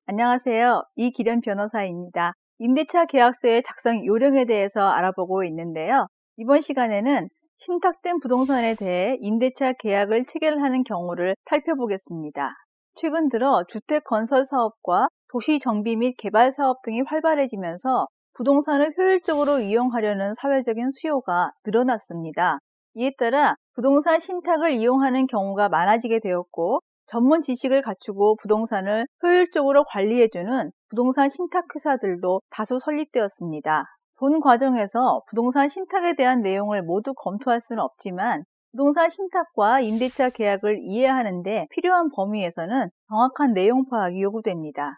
안녕하세요. 이기련 변호사입니다. 임대차 계약서의 작성 요령에 대해서 알아보고 있는데요. 이번 시간에는 신탁된 부동산에 대해 임대차 계약을 체결하는 경우를 살펴보겠습니다. 최근 들어 주택 건설 사업과 도시 정비 및 개발 사업 등이 활발해지면서 부동산을 효율적으로 이용하려는 사회적인 수요가 늘어났습니다. 이에 따라 부동산 신탁을 이용하는 경우가 많아지게 되었고, 전문 지식을 갖추고 부동산을 효율적으로 관리해주는 부동산 신탁회사들도 다수 설립되었습니다. 본 과정에서 부동산 신탁에 대한 내용을 모두 검토할 수는 없지만, 부동산 신탁과 임대차 계약을 이해하는 데 필요한 범위에서는 정확한 내용 파악이 요구됩니다.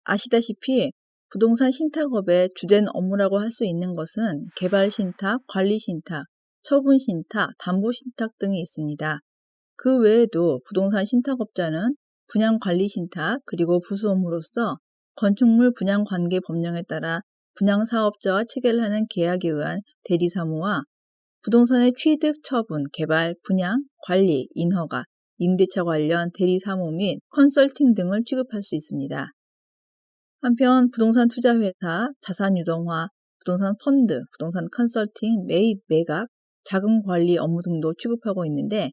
아시다시피 부동산 신탁업의 주된 업무라고 할 수 있는 것은 개발 신탁, 관리 신탁, 처분 신탁, 담보 신탁 등이 있습니다. 그 외에도 부동산 신탁업자는 분양 관리 신탁, 그리고 부수 업무로서 건축물 분양 관계 법령에 따라 분양 사업자와 체결하는 계약에 의한 대리사무와 부동산의 취득, 처분, 개발, 분양, 관리, 인허가, 임대차 관련 대리사무 및 컨설팅 등을 취급할 수 있습니다. 한편 부동산 투자회사, 자산유동화, 부동산 펀드, 부동산 컨설팅, 매입, 매각, 자금 관리 업무 등도 취급하고 있는데,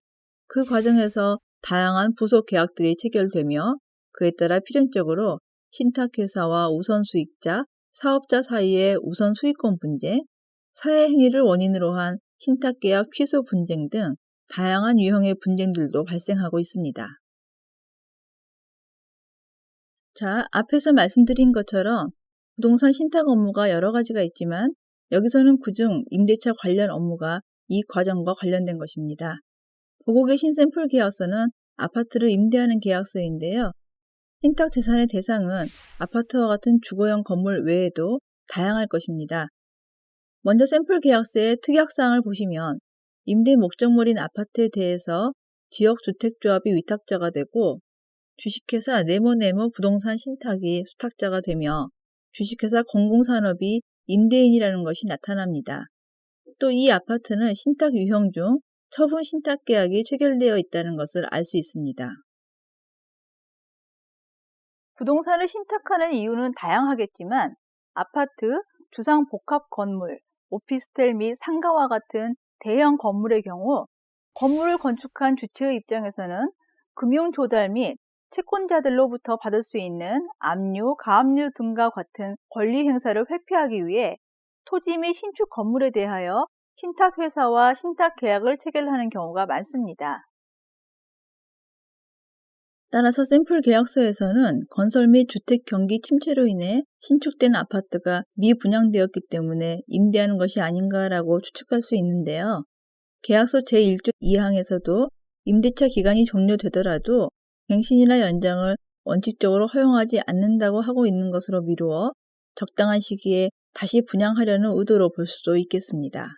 그 과정에서 다양한 부속 계약들이 체결되며 그에 따라 필연적으로 신탁회사와 우선수익자, 사업자 사이의 우선 수익권 분쟁, 사회행위를 원인으로 한 신탁계약 취소 분쟁 등 다양한 유형의 분쟁들도 발생하고 있습니다. 자, 앞에서 말씀드린 것처럼 부동산 신탁 업무가 여러 가지가 있지만 여기서는 그중 임대차 관련 업무가 이 과정과 관련된 것입니다. 보고 계신 샘플 계약서는 아파트를 임대하는 계약서인데요. 신탁 재산의 대상은 아파트와 같은 주거용 건물 외에도 다양할 것입니다. 먼저 샘플 계약서의 특약사항을 보시면 임대 목적물인 아파트에 대해서 지역주택조합이 위탁자가 되고, 주식회사 네모네모 부동산 신탁이 수탁자가 되며 주식회사 공공산업이 임대인이라는 것이 나타납니다. 또 이 아파트는 신탁 유형 중 처분 신탁 계약이 체결되어 있다는 것을 알 수 있습니다. 부동산을 신탁하는 이유는 다양하겠지만, 아파트, 주상복합 건물, 오피스텔 및 상가와 같은 대형 건물의 경우 건물을 건축한 주체의 입장에서는 금융 조달 및 채권자들로부터 받을 수 있는 압류, 가압류 등과 같은 권리 행사를 회피하기 위해 토지 및 신축 건물에 대하여 신탁회사와 신탁계약을 체결하는 경우가 많습니다. 따라서 샘플 계약서에서는 건설 및 주택 경기 침체로 인해 신축된 아파트가 미분양되었기 때문에 임대하는 것이 아닌가라고 추측할 수 있는데요. 계약서 제1조 2항에서도 임대차 기간이 종료되더라도 갱신이나 연장을 원칙적으로 허용하지 않는다고 하고 있는 것으로 미루어 적당한 시기에 다시 분양하려는 의도로 볼 수도 있겠습니다.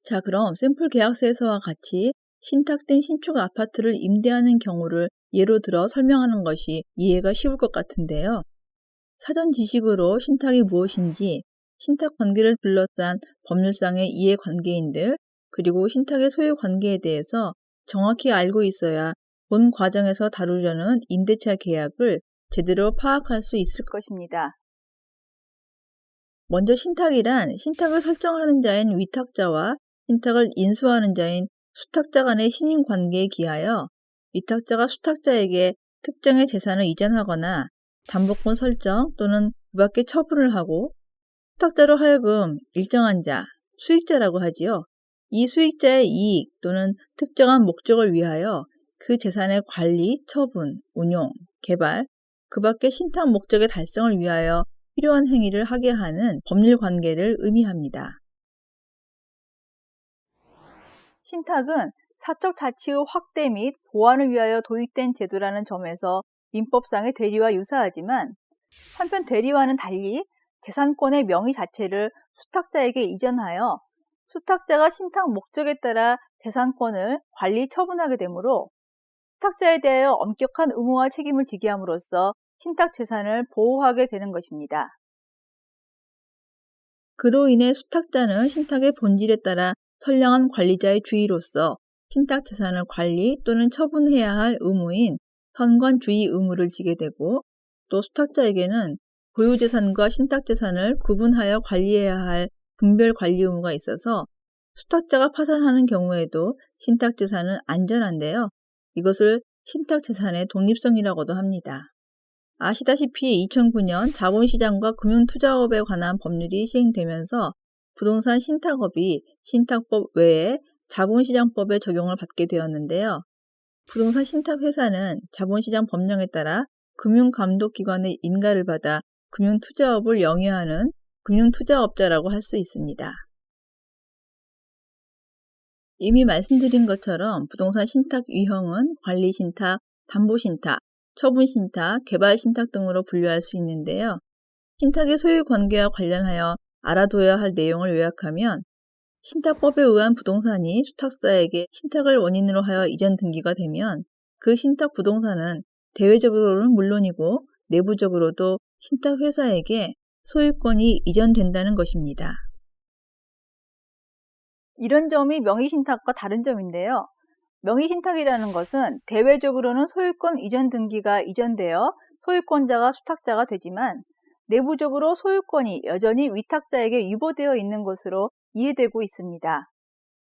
자, 그럼 샘플 계약서에서와 같이 신탁된 신축 아파트를 임대하는 경우를 예로 들어 설명하는 것이 이해가 쉬울 것 같은데요. 사전 지식으로 신탁이 무엇인지, 신탁 관계를 둘러싼 법률상의 이해관계인들, 그리고 신탁의 소유 관계에 대해서 정확히 알고 있어야 본 과정에서 다루려는 임대차 계약을 제대로 파악할 수 있을 것입니다. 먼저 신탁이란 신탁을 설정하는 자인 위탁자와 신탁을 인수하는 자인 수탁자 간의 신임 관계에 기하여 위탁자가 수탁자에게 특정의 재산을 이전하거나 담보권 설정 또는 그 밖에 처분을 하고, 수탁자로 하여금 일정한 자, 수익자라고 하지요. 이 수익자의 이익 또는 특정한 목적을 위하여 그 재산의 관리, 처분, 운용, 개발, 그 밖에 신탁 목적의 달성을 위하여 필요한 행위를 하게 하는 법률 관계를 의미합니다. 신탁은 사적 자치의 확대 및 보완을 위하여 도입된 제도라는 점에서 민법상의 대리와 유사하지만, 한편 대리와는 달리 재산권의 명의 자체를 수탁자에게 이전하여 수탁자가 신탁 목적에 따라 재산권을 관리 처분하게 되므로 수탁자에 대하여 엄격한 의무와 책임을 지게 함으로써 신탁 재산을 보호하게 되는 것입니다. 그로 인해 수탁자는 신탁의 본질에 따라 선량한 관리자의 주의로서 신탁재산을 관리 또는 처분해야 할 의무인 선관주의 의무를 지게 되고, 또 수탁자에게는 보유재산과 신탁재산을 구분하여 관리해야 할 분별관리 의무가 있어서 수탁자가 파산하는 경우에도 신탁재산은 안전한데요. 이것을 신탁재산의 독립성이라고도 합니다. 아시다시피 2009년 자본시장과 금융투자업에 관한 법률이 시행되면서 부동산 신탁업이 신탁법 외에 자본시장법에 적용을 받게 되었는데요. 부동산 신탁회사는 자본시장 법령에 따라 금융감독기관의 인가를 받아 금융투자업을 영위하는 금융투자업자라고 할 수 있습니다. 이미 말씀드린 것처럼 부동산 신탁 유형은 관리신탁, 담보신탁, 처분신탁, 개발신탁 등으로 분류할 수 있는데요. 신탁의 소유관계와 관련하여 알아둬야 할 내용을 요약하면, 신탁법에 의한 부동산이 수탁자에게 신탁을 원인으로 하여 이전 등기가 되면 그 신탁 부동산은 대외적으로는 물론이고 내부적으로도 신탁회사에게 소유권이 이전된다는 것입니다. 이런 점이 명의신탁과 다른 점인데요. 명의신탁이라는 것은 대외적으로는 소유권 이전 등기가 이전되어 소유권자가 수탁자가 되지만 내부적으로 소유권이 여전히 위탁자에게 유보되어 있는 것으로 이해되고 있습니다.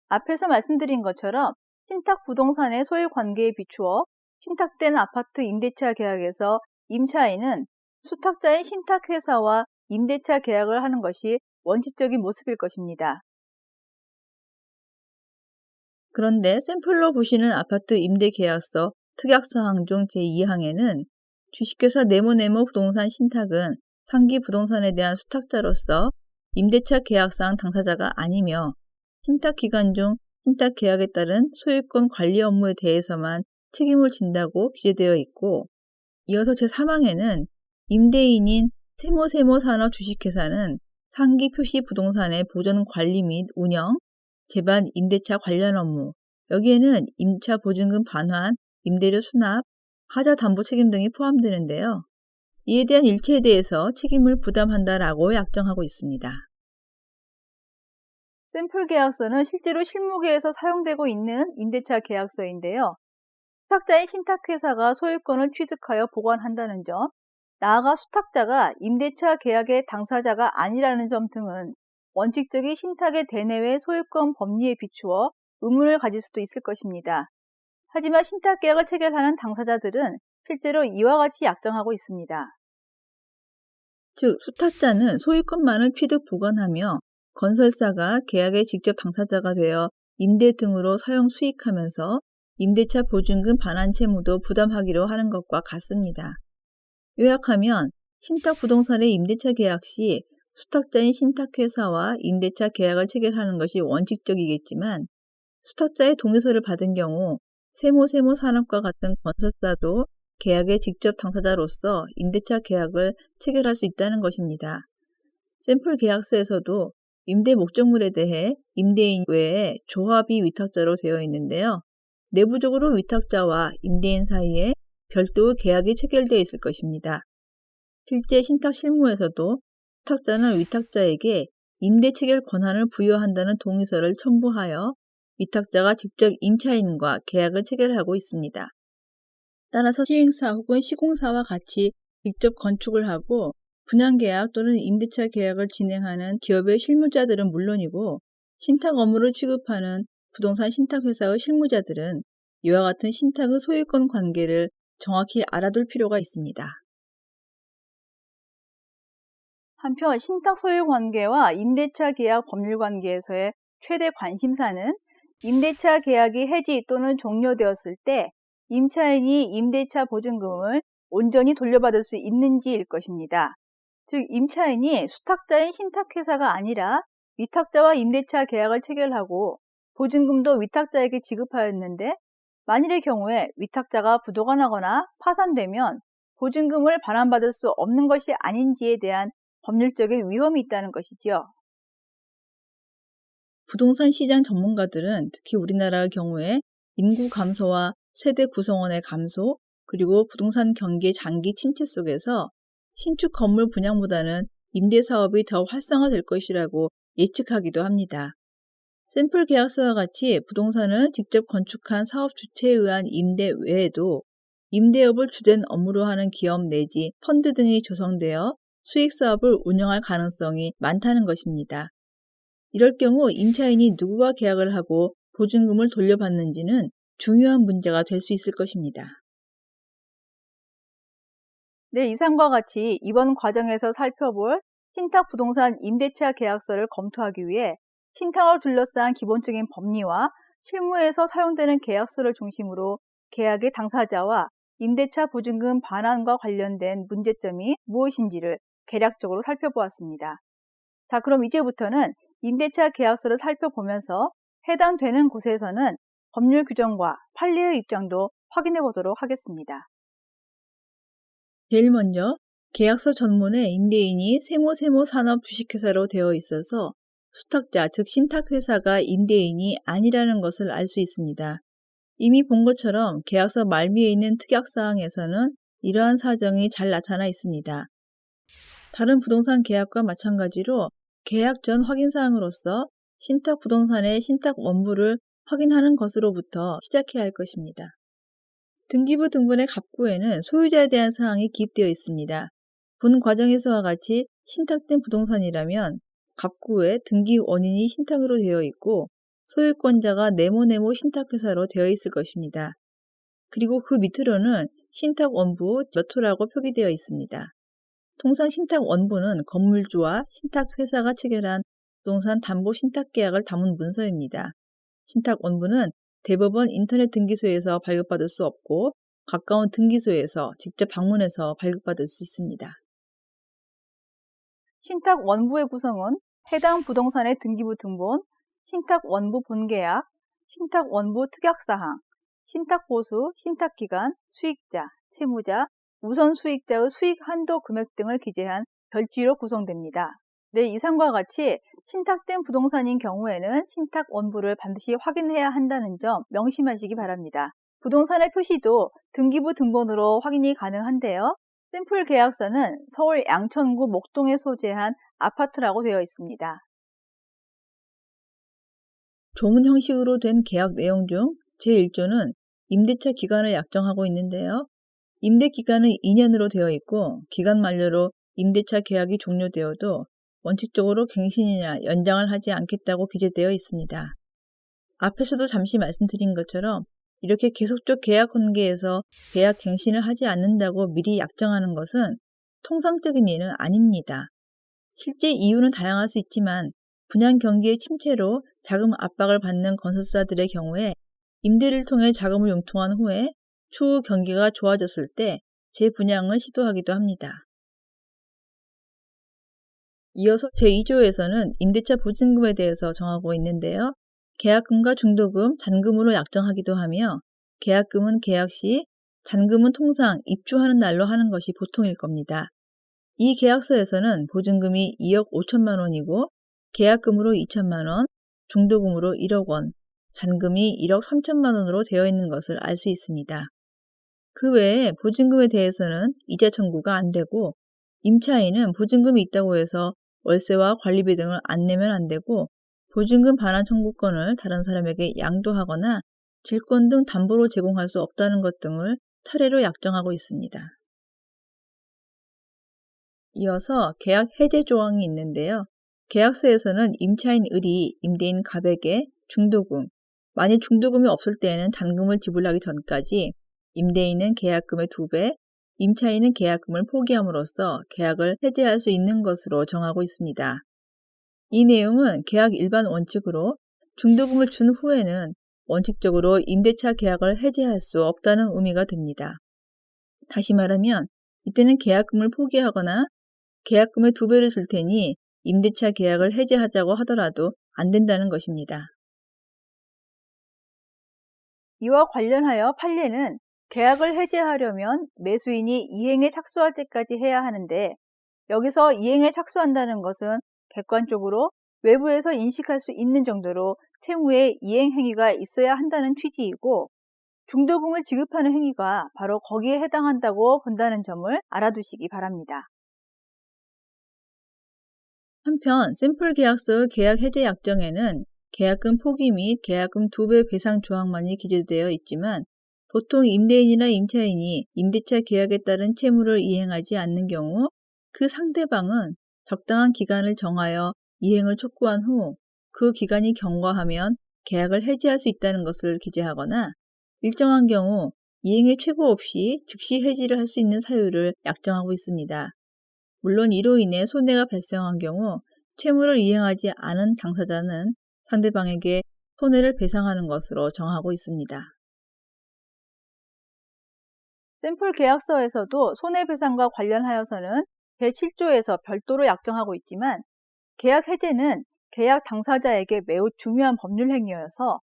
앞에서 말씀드린 것처럼 신탁 부동산의 소유관계에 비추어 신탁된 아파트 임대차 계약에서 임차인은 수탁자인 신탁회사와 임대차 계약을 하는 것이 원칙적인 모습일 것입니다. 그런데 샘플로 보시는 아파트 임대계약서 특약사항 중 제2항에는 주식회사 네모네모 부동산 신탁은 상기 부동산에 대한 수탁자로서 임대차 계약상 당사자가 아니며 신탁기간 중 신탁계약에 따른 소유권 관리 업무에 대해서만 책임을 진다고 규정되어 있고, 이어서 제3항에는 임대인인 세모세모산업 주식회사는 상기 표시 부동산의 보존 관리 및 운영, 재반 임대차 관련 업무, 여기에는 임차 보증금 반환, 임대료 수납, 하자 담보 책임 등이 포함되는데요. 이에 대한 일체에 대해서 책임을 부담한다라고 약정하고 있습니다. 샘플 계약서는 실제로 실무계에서 사용되고 있는 임대차 계약서인데요. 수탁자인 신탁회사가 소유권을 취득하여 보관한다는 점, 나아가 수탁자가 임대차 계약의 당사자가 아니라는 점 등은 원칙적인 신탁의 대내외 소유권 법리에 비추어 의문을 가질 수도 있을 것입니다. 하지만 신탁계약을 체결하는 당사자들은 실제로 이와 같이 약정하고 있습니다. 즉, 수탁자는 소유권만을 취득 보관하며 건설사가 계약의 직접 당사자가 되어 임대 등으로 사용 수익하면서 임대차 보증금 반환 채무도 부담하기로 하는 것과 같습니다. 요약하면 신탁 부동산의 임대차 계약 시 수탁자인 신탁회사와 임대차 계약을 체결하는 것이 원칙적이겠지만, 수탁자의 동의서를 받은 경우 세모산업과 같은 건설사도 계약의 직접 당사자로서 임대차 계약을 체결할 수 있다는 것입니다. 샘플 계약서에서도 임대 목적물에 대해 임대인 외에 조합이 위탁자로 되어 있는데요. 내부적으로 위탁자와 임대인 사이에 별도의 계약이 체결되어 있을 것입니다. 실제 신탁 실무에서도 수탁자는 위탁자에게 임대 체결 권한을 부여한다는 동의서를 첨부하여 위탁자가 직접 임차인과 계약을 체결하고 있습니다. 따라서 시행사 혹은 시공사와 같이 직접 건축을 하고 분양계약 또는 임대차 계약을 진행하는 기업의 실무자들은 물론이고, 신탁 업무를 취급하는 부동산 신탁회사의 실무자들은 이와 같은 신탁의 소유권 관계를 정확히 알아둘 필요가 있습니다. 한편 신탁 소유 관계와 임대차 계약 법률 관계에서의 최대 관심사는 임대차 계약이 해지 또는 종료되었을 때 임차인이 임대차 보증금을 온전히 돌려받을 수 있는지일 것입니다. 즉, 임차인이 수탁자인 신탁회사가 아니라 위탁자와 임대차 계약을 체결하고 보증금도 위탁자에게 지급하였는데, 만일의 경우에 위탁자가 부도가 나거나 파산되면 보증금을 반환받을 수 없는 것이 아닌지에 대한 법률적인 위험이 있다는 것이죠. 부동산 시장 전문가들은 특히 우리나라의 경우에 인구 감소와 세대 구성원의 감소, 그리고 부동산 경기 장기 침체 속에서 신축 건물 분양보다는 임대 사업이 더 활성화될 것이라고 예측하기도 합니다. 샘플 계약서와 같이 부동산을 직접 건축한 사업 주체에 의한 임대 외에도 임대업을 주된 업무로 하는 기업 내지 펀드 등이 조성되어 수익 사업을 운영할 가능성이 많다는 것입니다. 이럴 경우 임차인이 누구와 계약을 하고 보증금을 돌려받는지는 중요한 문제가 될 수 있을 것입니다. 네, 이상과 같이 이번 과정에서 살펴볼 신탁 부동산 임대차 계약서를 검토하기 위해 신탁을 둘러싼 기본적인 법리와 실무에서 사용되는 계약서를 중심으로 계약의 당사자와 임대차 보증금 반환과 관련된 문제점이 무엇인지를 개략적으로 살펴보았습니다. 자, 그럼 이제부터는 임대차 계약서를 살펴보면서 해당되는 곳에서는 법률 규정과 판례의 입장도 확인해 보도록 하겠습니다. 제일 먼저 계약서 전문에 임대인이 세모 산업 주식회사로 되어 있어서 수탁자 즉 신탁회사가 임대인이 아니라는 것을 알 수 있습니다. 이미 본 것처럼 계약서 말미에 있는 특약사항에서는 이러한 사정이 잘 나타나 있습니다. 다른 부동산 계약과 마찬가지로 계약 전 확인사항으로서 신탁 부동산의 신탁 원부를 확인하는 것으로부터 시작해야 할 것입니다. 등기부 등본의 갑구에는 소유자에 대한 사항이 기입되어 있습니다. 본 과정에서와 같이 신탁된 부동산이라면 갑구에 등기 원인이 신탁으로 되어 있고 소유권자가 네모네모 신탁회사로 되어 있을 것입니다. 그리고 그 밑으로는 신탁 원부 몇 호라고 표기되어 있습니다. 통상 신탁 원부는 건물주와 신탁회사가 체결한 부동산 담보 신탁계약을 담은 문서입니다. 신탁 원부는 대법원 인터넷 등기소에서 발급받을 수 없고 가까운 등기소에서 직접 방문해서 발급받을 수 있습니다. 신탁 원부의 구성은 해당 부동산의 등기부 등본, 신탁 원부 본계약, 신탁 원부 특약사항, 신탁 보수, 신탁 기간, 수익자, 채무자, 우선 수익자의 수익 한도 금액 등을 기재한 별지로 구성됩니다. 네, 이상과 같이 신탁된 부동산인 경우에는 신탁 원부를 반드시 확인해야 한다는 점 명심하시기 바랍니다. 부동산의 표시도 등기부 등본으로 확인이 가능한데요. 샘플 계약서는 서울 양천구 목동에 소재한 아파트라고 되어 있습니다. 조문 형식으로 된 계약 내용 중 제1조는 임대차 기간을 약정하고 있는데요. 임대 기간은 2년으로 되어 있고 기간 만료로 임대차 계약이 종료되어도 원칙적으로 갱신이나 연장을 하지 않겠다고 기재되어 있습니다. 앞에서도 잠시 말씀드린 것처럼 이렇게 계속적 계약 관계에서 계약 갱신을 하지 않는다고 미리 약정하는 것은 통상적인 예는 아닙니다. 실제 이유는 다양할 수 있지만 분양 경기의 침체로 자금 압박을 받는 건설사들의 경우에 임대를 통해 자금을 융통한 후에 추후 경기가 좋아졌을 때 재분양을 시도하기도 합니다. 이어서 제2조에서는 임대차 보증금에 대해서 정하고 있는데요. 계약금과 중도금, 잔금으로 약정하기도 하며 계약금은 계약 시, 잔금은 통상 입주하는 날로 하는 것이 보통일 겁니다. 이 계약서에서는 보증금이 2억 5천만 원이고 계약금으로 2천만 원, 중도금으로 1억 원, 잔금이 1억 3천만 원으로 되어 있는 것을 알 수 있습니다. 그 외에 보증금에 대해서는 이자 청구가 안 되고 임차인은 보증금이 있다고 해서 월세와 관리비 등을 안 내면 안 되고 보증금 반환 청구권을 다른 사람에게 양도하거나 질권 등 담보로 제공할 수 없다는 것 등을 차례로 약정하고 있습니다. 이어서 계약 해제 조항이 있는데요. 계약서에서는 임차인 을이 임대인 갑에게 중도금, 만일 중도금이 없을 때에는 잔금을 지불하기 전까지 임대인은 계약금의 2배, 임차인은 계약금을 포기함으로써 계약을 해제할 수 있는 것으로 정하고 있습니다. 이 내용은 계약 일반 원칙으로 중도금을 준 후에는 원칙적으로 임대차 계약을 해제할 수 없다는 의미가 됩니다. 다시 말하면 이때는 계약금을 포기하거나 계약금의 2배를 줄 테니 임대차 계약을 해제하자고 하더라도 안 된다는 것입니다. 이와 관련하여 판례는 계약을 해제하려면 매수인이 이행에 착수할 때까지 해야 하는데 여기서 이행에 착수한다는 것은 객관적으로 외부에서 인식할 수 있는 정도로 채무에 이행 행위가 있어야 한다는 취지이고 중도금을 지급하는 행위가 바로 거기에 해당한다고 본다는 점을 알아두시기 바랍니다. 한편 샘플 계약서의 계약 해제 약정에는 계약금 포기 및 계약금 2배 배상 조항만이 기재되어 있지만 보통 임대인이나 임차인이 임대차 계약에 따른 채무를 이행하지 않는 경우 그 상대방은 적당한 기간을 정하여 이행을 촉구한 후 그 기간이 경과하면 계약을 해지할 수 있다는 것을 기재하거나 일정한 경우 이행의 최고 없이 즉시 해지를 할 수 있는 사유를 약정하고 있습니다. 물론 이로 인해 손해가 발생한 경우 채무를 이행하지 않은 당사자는 상대방에게 손해를 배상하는 것으로 정하고 있습니다. 샘플 계약서에서도 손해배상과 관련하여서는 제7조에서 별도로 약정하고 있지만 계약 해제는 계약 당사자에게 매우 중요한 법률 행위여서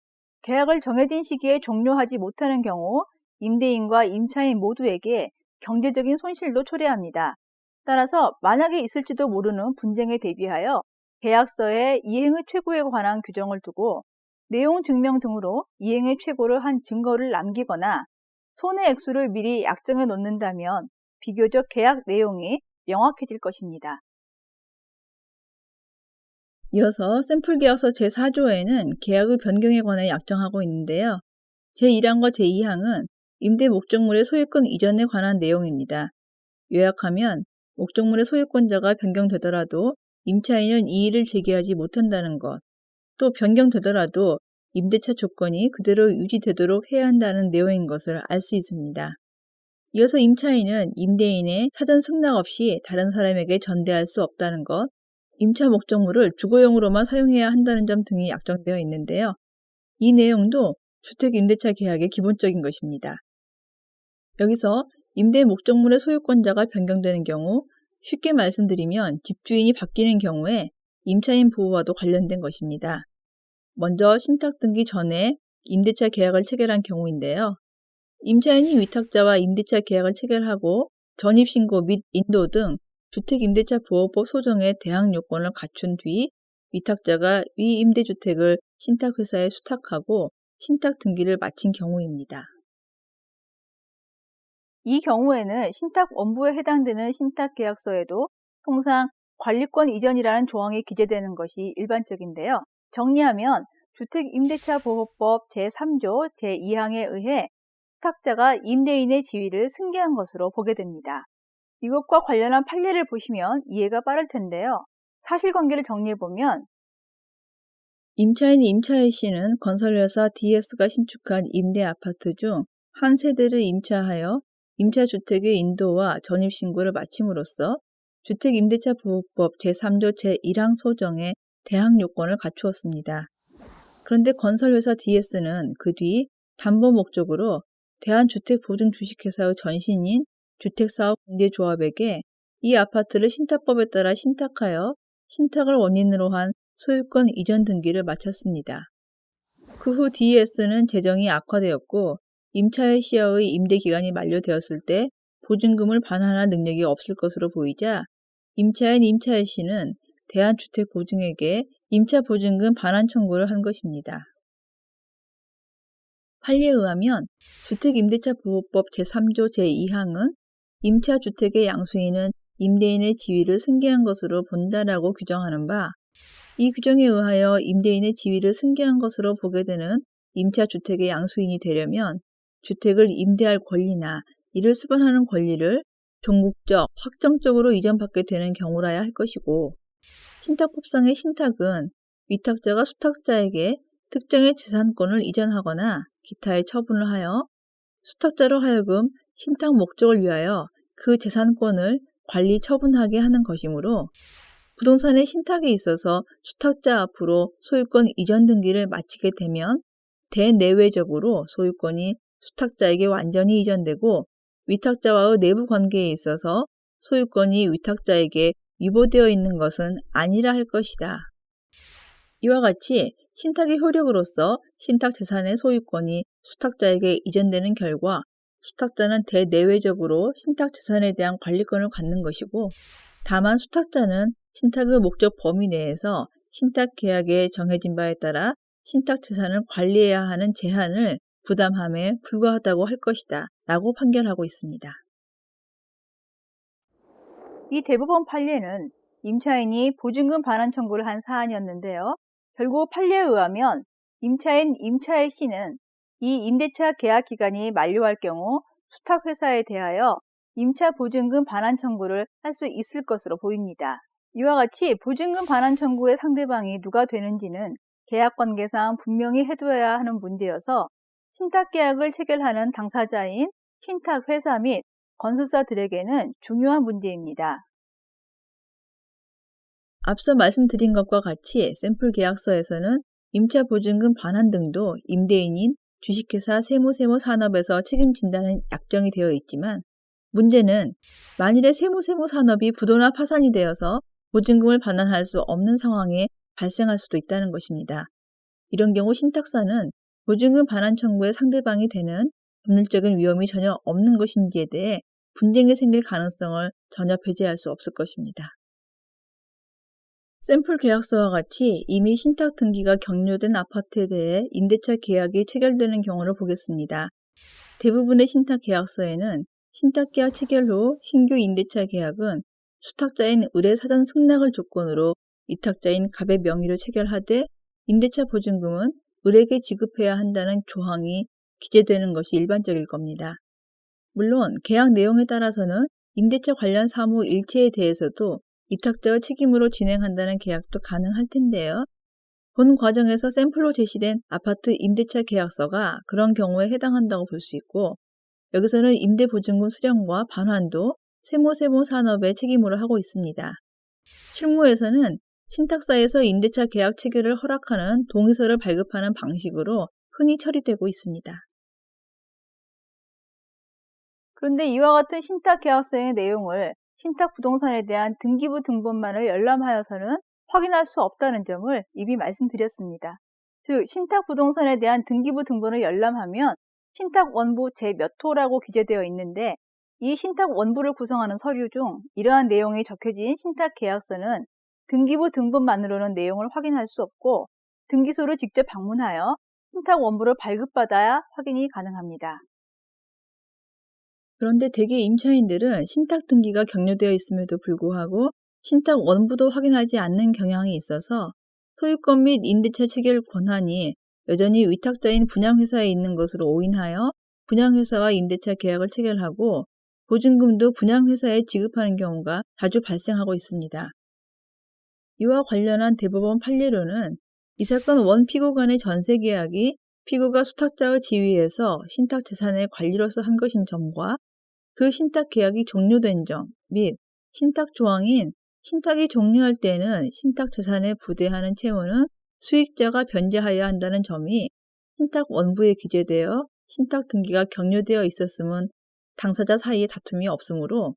계약을 정해진 시기에 종료하지 못하는 경우 임대인과 임차인 모두에게 경제적인 손실도 초래합니다. 따라서 만약에 있을지도 모르는 분쟁에 대비하여 계약서에 이행의 최고에 관한 규정을 두고 내용 증명 등으로 이행의 최고를 한 증거를 남기거나 손해 액수를 미리 약정해 놓는다면 비교적 계약 내용이 명확해질 것입니다. 이어서 샘플 계약서 제4조에는 계약의 변경에 관해 약정하고 있는데요. 제1항과 제2항은 임대 목적물의 소유권 이전에 관한 내용입니다. 요약하면 목적물의 소유권자가 변경되더라도 임차인은 이의를 제기하지 못한다는 것, 또 변경되더라도 임대차 조건이 그대로 유지되도록 해야 한다는 내용인 것을 알 수 있습니다. 이어서 임차인은 임대인의 사전 승낙 없이 다른 사람에게 전대할 수 없다는 것, 임차 목적물을 주거용으로만 사용해야 한다는 점 등이 약정되어 있는데요. 이 내용도 주택임대차 계약의 기본적인 것입니다. 여기서 임대 목적물의 소유권자가 변경되는 경우 쉽게 말씀드리면 집주인이 바뀌는 경우에 임차인 보호와도 관련된 것입니다. 먼저 신탁 등기 전에 임대차 계약을 체결한 경우인데요. 임차인이 위탁자와 임대차 계약을 체결하고 전입신고 및 인도 등 주택임대차보호법 소정의 대항 요건을 갖춘 뒤 위탁자가 위 임대주택을 신탁회사에 수탁하고 신탁 등기를 마친 경우입니다. 이 경우에는 신탁 원부에 해당되는 신탁계약서에도 통상 관리권 이전이라는 조항이 기재되는 것이 일반적인데요. 정리하면 주택임대차보호법 제3조 제2항에 의해 수탁자가 임대인의 지위를 승계한 것으로 보게 됩니다. 이것과 관련한 판례를 보시면 이해가 빠를 텐데요. 사실관계를 정리해보면 임차인 임차혜 씨는 건설회사 DS가 신축한 임대 아파트 중 한 세대를 임차하여 임차주택의 인도와 전입신고를 마침으로써 주택임대차보호법 제3조 제1항 소정의 대항 요건을 갖추었습니다. 그런데 건설회사 DS는 그 뒤 담보 목적으로 대한주택보증주식회사의 전신인 주택사업공제조합에게 이 아파트를 신탁법에 따라 신탁하여 신탁을 원인으로 한 소유권 이전 등기를 마쳤습니다. 그 후 DS는 재정이 악화되었고 임차회 씨와의 임대 기간이 만료되었을 때 보증금을 반환할 능력이 없을 것으로 보이자 임차인 임차회 씨는 대한주택보증에게 임차 보증금 반환 청구를 한 것입니다. 판례에 의하면 주택임대차보호법 제3조 제2항은 임차주택의 양수인은 임대인의 지위를 승계한 것으로 본다라고 규정하는 바, 이 규정에 의하여 임대인의 지위를 승계한 것으로 보게 되는 임차주택의 양수인이 되려면 주택을 임대할 권리나 이를 수반하는 권리를 종국적, 확정적으로 이전받게 되는 경우라야 할 것이고, 신탁법상의 신탁은 위탁자가 수탁자에게 특정의 재산권을 이전하거나 기타의 처분을 하여 수탁자로 하여금 신탁 목적을 위하여 그 재산권을 관리 처분하게 하는 것이므로 부동산의 신탁에 있어서 수탁자 앞으로 소유권 이전 등기를 마치게 되면 대내외적으로 소유권이 수탁자에게 완전히 이전되고 위탁자와의 내부 관계에 있어서 소유권이 위탁자에게 유보되어 있는 것은 아니라 할 것이다. 이와 같이 신탁의 효력으로서 신탁 재산의 소유권이 수탁자에게 이전되는 결과 수탁자는 대내외적으로 신탁 재산에 대한 관리권을 갖는 것이고, 다만 수탁자는 신탁의 목적 범위 내에서 신탁 계약에 정해진 바에 따라 신탁 재산을 관리해야 하는 제한을 부담함에 불과하다고 할 것이다 라고 판결하고 있습니다. 이 대법원 판례는 임차인이 보증금 반환 청구를 한 사안이었는데요. 결국 판례에 의하면 임차인 임차의 씨는 이 임대차 계약 기간이 만료할 경우 수탁회사에 대하여 임차 보증금 반환 청구를 할 수 있을 것으로 보입니다. 이와 같이 보증금 반환 청구의 상대방이 누가 되는지는 계약관계상 분명히 해두어야 하는 문제여서 신탁계약을 체결하는 당사자인 신탁회사 및 건설사들에게는 중요한 문제입니다. 앞서 말씀드린 것과 같이 샘플 계약서에서는 임차 보증금 반환 등도 임대인인 주식회사 세모세모 산업에서 책임진다는 약정이 되어 있지만 문제는 만일에 세모세모 산업이 부도나 파산이 되어서 보증금을 반환할 수 없는 상황에 발생할 수도 있다는 것입니다. 이런 경우 신탁사는 보증금 반환 청구의 상대방이 되는 법률적인 위험이 전혀 없는 것인지에 대해 분쟁이 생길 가능성을 전혀 배제할 수 없을 것입니다. 샘플 계약서와 같이 이미 신탁 등기가 격려된 아파트에 대해 임대차 계약이 체결되는 경우를 보겠습니다. 대부분의 신탁 계약서에는 신탁 계약 체결 후 신규 임대차 계약은 수탁자인 을의 사전 승낙을 조건으로 위탁자인 갑의 명의로 체결하되 임대차 보증금은 을에게 지급해야 한다는 조항이 기재되는 것이 일반적일 겁니다. 물론 계약 내용에 따라서는 임대차 관련 사무 일체에 대해서도 위탁자의 책임으로 진행한다는 계약도 가능할 텐데요. 본 과정에서 샘플로 제시된 아파트 임대차 계약서가 그런 경우에 해당한다고 볼 수 있고 여기서는 임대보증금 수령과 반환도 세모세모 산업의 책임으로 하고 있습니다. 실무에서는 신탁사에서 임대차 계약 체결을 허락하는 동의서를 발급하는 방식으로 흔히 처리되고 있습니다. 그런데 이와 같은 신탁계약서의 내용을 신탁부동산에 대한 등기부 등본만을 열람하여서는 확인할 수 없다는 점을 이미 말씀드렸습니다. 즉, 신탁부동산에 대한 등기부 등본을 열람하면 신탁원부 제 몇 호라고 기재되어 있는데 이 신탁원부를 구성하는 서류 중 이러한 내용이 적혀진 신탁계약서는 등기부 등본만으로는 내용을 확인할 수 없고 등기소를 직접 방문하여 신탁원부를 발급받아야 확인이 가능합니다. 그런데 대개 임차인들은 신탁 등기가 격려되어 있음에도 불구하고 신탁 원부도 확인하지 않는 경향이 있어서 소유권 및 임대차 체결 권한이 여전히 위탁자인 분양회사에 있는 것으로 오인하여 분양회사와 임대차 계약을 체결하고 보증금도 분양회사에 지급하는 경우가 자주 발생하고 있습니다. 이와 관련한 대법원 판례로는 이 사건 원피고 간의 전세계약이 피고가 수탁자의 지위에서 신탁재산의 관리로서 한 것인 점과 그 신탁계약이 종료된 점 및 신탁조항인 신탁이 종료할 때에는 신탁재산에 부대하는 채무는 수익자가 변제하여야 한다는 점이 신탁원부에 기재되어 신탁등기가 격려되어 있었음은 당사자 사이에 다툼이 없으므로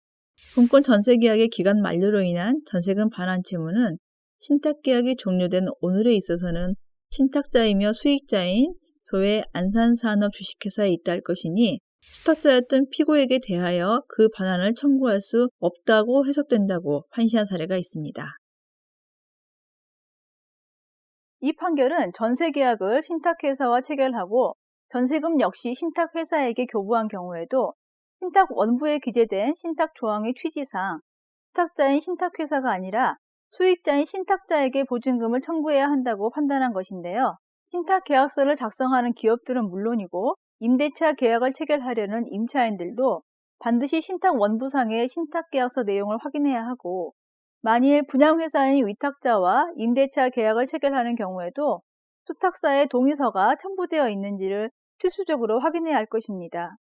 분권 전세계약의 기간 만료로 인한 전세금 반환 채무는 신탁계약이 종료된 오늘에 있어서는 신탁자이며 수익자인 소외 안산산업 주식회사에 있다 할 것이니 수탁자였던 피고에게 대하여 그 반환을 청구할 수 없다고 해석된다고 판시한 사례가 있습니다. 이 판결은 전세계약을 신탁회사와 체결하고 전세금 역시 신탁회사에게 교부한 경우에도 신탁원부에 기재된 신탁조항의 취지상 수탁자인 신탁회사가 아니라 수익자인 신탁자에게 보증금을 청구해야 한다고 판단한 것인데요. 신탁계약서를 작성하는 기업들은 물론이고 임대차 계약을 체결하려는 임차인들도 반드시 신탁원부상의 신탁계약서 내용을 확인해야 하고 만일 분양회사인 위탁자와 임대차 계약을 체결하는 경우에도 수탁사의 동의서가 첨부되어 있는지를 필수적으로 확인해야 할 것입니다.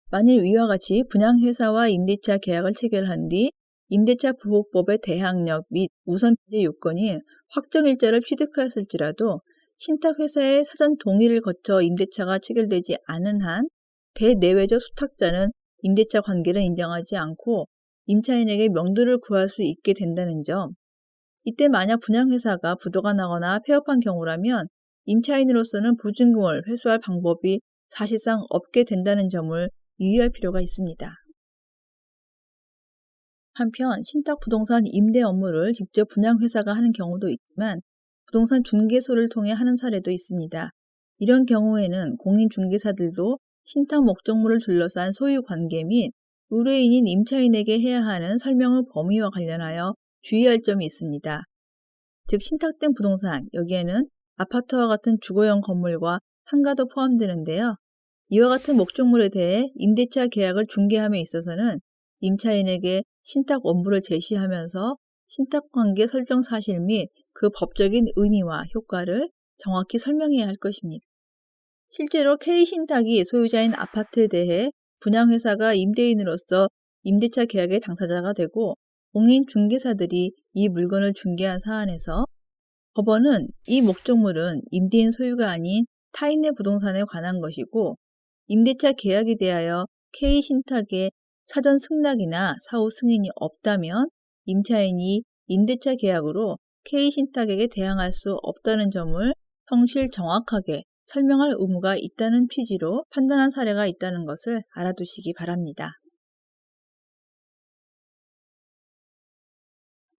만일 위와 같이 분양회사와 임대차 계약을 체결한 뒤 임대차 보호법의 대항력 및 우선변제 요건이 확정일자를 취득하였을지라도 신탁회사의 사전 동의를 거쳐 임대차가 체결되지 않은 한 대내외적 수탁자는 임대차 관계를 인정하지 않고 임차인에게 명도를 구할 수 있게 된다는 점. 이때 만약 분양회사가 부도가 나거나 폐업한 경우라면 임차인으로서는 보증금을 회수할 방법이 사실상 없게 된다는 점을 유의할 필요가 있습니다. 한편 신탁부동산 임대 업무를 직접 분양회사가 하는 경우도 있지만 부동산 중개소를 통해 하는 사례도 있습니다. 이런 경우에는 공인중개사들도 신탁 목적물을 둘러싼 소유관계 및 의뢰인인 임차인에게 해야 하는 설명의 범위와 관련하여 주의할 점이 있습니다. 즉 신탁된 부동산, 여기에는 아파트와 같은 주거용 건물과 상가도 포함되는데요. 이와 같은 목적물에 대해 임대차 계약을 중개함에 있어서는 임차인에게 신탁 원부를 제시하면서 신탁관계 설정 사실 및 그 법적인 의미와 효과를 정확히 설명해야 할 것입니다. 실제로 K신탁이 소유자인 아파트에 대해 분양회사가 임대인으로서 임대차 계약의 당사자가 되고 공인중개사들이 이 물건을 중개한 사안에서 법원은 이 목적물은 임대인 소유가 아닌 타인의 부동산에 관한 것이고 임대차 계약에 대하여 K신탁의 사전 승낙이나 사후 승인이 없다면 임차인이 임대차 계약으로 K신탁에게 대항할 수 없다는 점을 성실 정확하게 설명할 의무가 있다는 취지로 판단한 사례가 있다는 것을 알아두시기 바랍니다.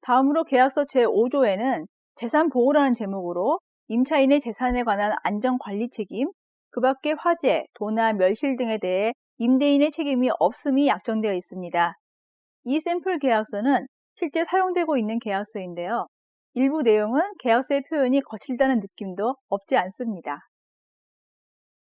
다음으로 계약서 제5조에는 재산보호라는 제목으로 임차인의 재산에 관한 안전관리 책임, 그 밖에 화재, 도나 멸실 등에 대해 임대인의 책임이 없음이 약정되어 있습니다. 이 샘플 계약서는 실제 사용되고 있는 계약서인데요. 일부 내용은 계약서의 표현이 거칠다는 느낌도 없지 않습니다.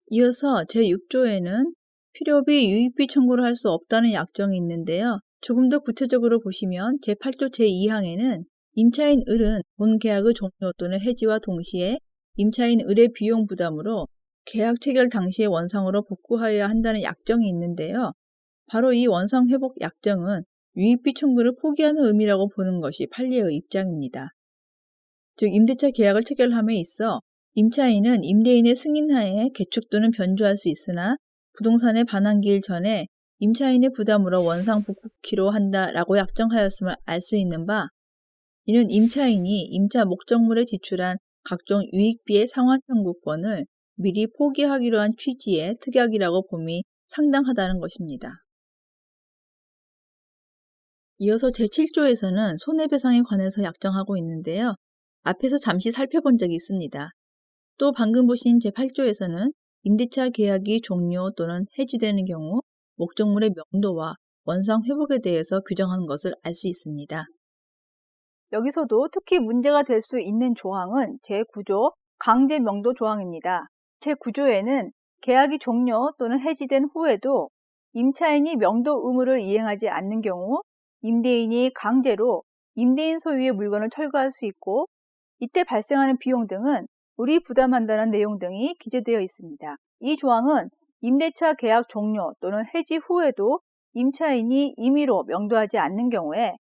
이어서 제6조에는 필요비, 유익비 청구를 할 수 없다는 약정이 있는데요. 조금 더 구체적으로 보시면 제8조 제2항에는 임차인 을은 본 계약의 종료 또는 해지와 동시에 임차인 을의 비용 부담으로 계약 체결 당시의 원상으로 복구하여야 한다는 약정이 있는데요. 바로 이 원상회복 약정은 유익비 청구를 포기하는 의미라고 보는 것이 판례의 입장입니다. 즉 임대차 계약을 체결함에 있어 임차인은 임대인의 승인하에 개축 또는 변조할 수 있으나 부동산의 반환기일 전에 임차인의 부담으로 원상 복구키로 한다라고 약정하였음을 알 수 있는 바, 이는 임차인이 임차 목적물에 지출한 각종 유익비의 상환 청구권을 미리 포기하기로 한 취지의 특약이라고 봄이 상당하다는 것입니다. 이어서 제7조에서는 손해배상에 관해서 약정하고 있는데요. 앞에서 잠시 살펴본 적이 있습니다. 또 방금 보신 제8조에서는 임대차 계약이 종료 또는 해지되는 경우 목적물의 명도와 원상 회복에 대해서 규정한 것을 알 수 있습니다. 여기서도 특히 문제가 될 수 있는 조항은 제9조 강제 명도 조항입니다. 제9조에는 계약이 종료 또는 해지된 후에도 임차인이 명도 의무를 이행하지 않는 경우 임대인이 강제로 임대인 소유의 물건을 철거할 수 있고, 이때 발생하는 비용 등은 을이 부담한다는 내용 등이 기재되어 있습니다. 이 조항은 임대차 계약 종료 또는 해지 후에도 임차인이 임의로 명도하지 않는 경우에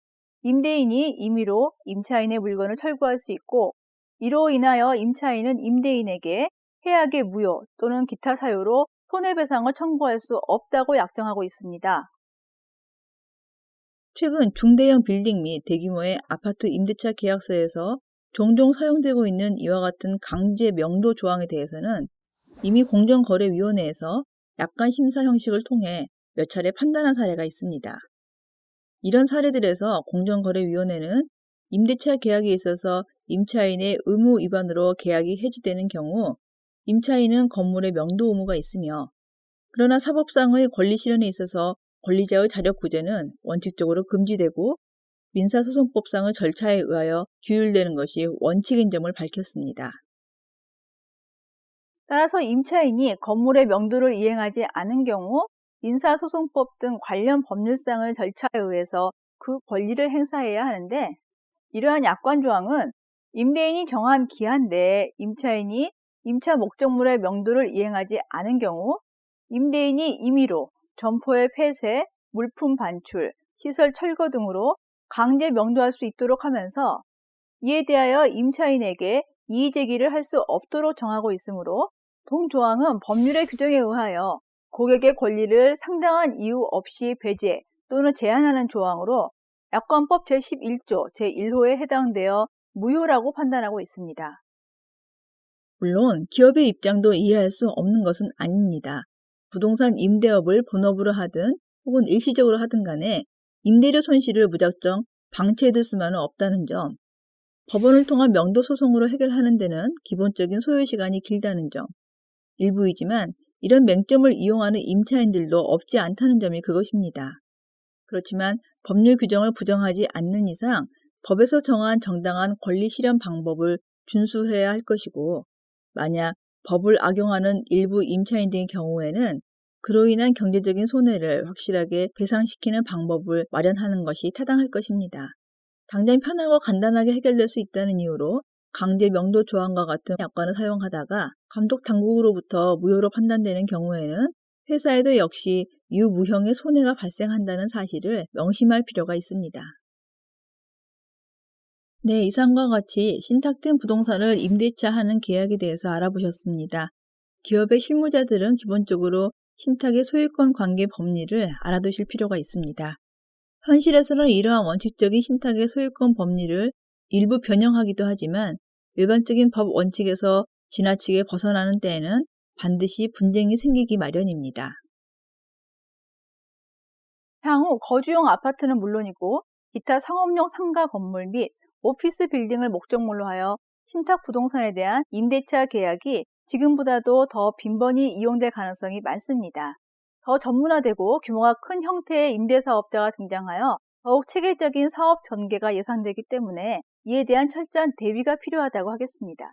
임대인이 임의로 임차인의 물건을 철거할 수 있고, 이로 인하여 임차인은 임대인에게 해약의 무효 또는 기타 사유로 손해배상을 청구할 수 없다고 약정하고 있습니다. 최근 중대형 빌딩 및 대규모의 아파트 임대차 계약서에서 종종 사용되고 있는 이와 같은 강제 명도 조항에 대해서는 이미 공정거래위원회에서 약관 심사 형식을 통해 몇 차례 판단한 사례가 있습니다. 이런 사례들에서 공정거래위원회는 임대차 계약에 있어서 임차인의 의무 위반으로 계약이 해지되는 경우 임차인은 건물의 명도 의무가 있으며, 그러나 사법상의 권리 실현에 있어서 권리자의 자력 구제는 원칙적으로 금지되고 민사소송법상의 절차에 의하여 규율되는 것이 원칙인 점을 밝혔습니다. 따라서 임차인이 건물의 명도를 이행하지 않은 경우 민사소송법 등 관련 법률상의 절차에 의해서 그 권리를 행사해야 하는데, 이러한 약관 조항은 임대인이 정한 기한 내에 임차인이 임차 목적물의 명도를 이행하지 않은 경우 임대인이 임의로 점포의 폐쇄, 물품 반출, 시설 철거 등으로 강제 명도할 수 있도록 하면서 이에 대하여 임차인에게 이의 제기를 할 수 없도록 정하고 있으므로, 동 조항은 법률의 규정에 의하여 고객의 권리를 상당한 이유 없이 배제 또는 제한하는 조항으로 약관법 제11조 제1호에 해당되어 무효라고 판단하고 있습니다. 물론 기업의 입장도 이해할 수 없는 것은 아닙니다. 부동산 임대업을 본업으로 하든 혹은 일시적으로 하든 간에 임대료 손실을 무작정 방치해둘 수만은 없다는 점, 법원을 통한 명도 소송으로 해결하는 데는 기본적인 소요 시간이 길다는 점, 일부이지만 이런 맹점을 이용하는 임차인들도 없지 않다는 점이 그것입니다. 그렇지만 법률 규정을 부정하지 않는 이상 법에서 정한 정당한 권리 실현 방법을 준수해야 할 것이고, 만약 법을 악용하는 일부 임차인들의 경우에는 그로 인한 경제적인 손해를 확실하게 배상시키는 방법을 마련하는 것이 타당할 것입니다. 당장 편하고 간단하게 해결될 수 있다는 이유로 강제 명도 조항과 같은 약관을 사용하다가 감독 당국으로부터 무효로 판단되는 경우에는 회사에도 역시 유무형의 손해가 발생한다는 사실을 명심할 필요가 있습니다. 네, 이상과 같이 신탁된 부동산을 임대차하는 계약에 대해서 알아보셨습니다. 기업의 실무자들은 기본적으로 신탁의 소유권 관계 법리를 알아두실 필요가 있습니다. 현실에서는 이러한 원칙적인 신탁의 소유권 법리를 일부 변형하기도 하지만 일반적인 법 원칙에서 지나치게 벗어나는 때에는 반드시 분쟁이 생기기 마련입니다. 향후 거주용 아파트는 물론이고 기타 상업용 상가 건물 및 오피스 빌딩을 목적물로 하여 신탁 부동산에 대한 임대차 계약이 지금보다도 더 빈번히 이용될 가능성이 많습니다. 더 전문화되고 규모가 큰 형태의 임대사업자가 등장하여 더욱 체계적인 사업 전개가 예상되기 때문에 이에 대한 철저한 대비가 필요하다고 하겠습니다.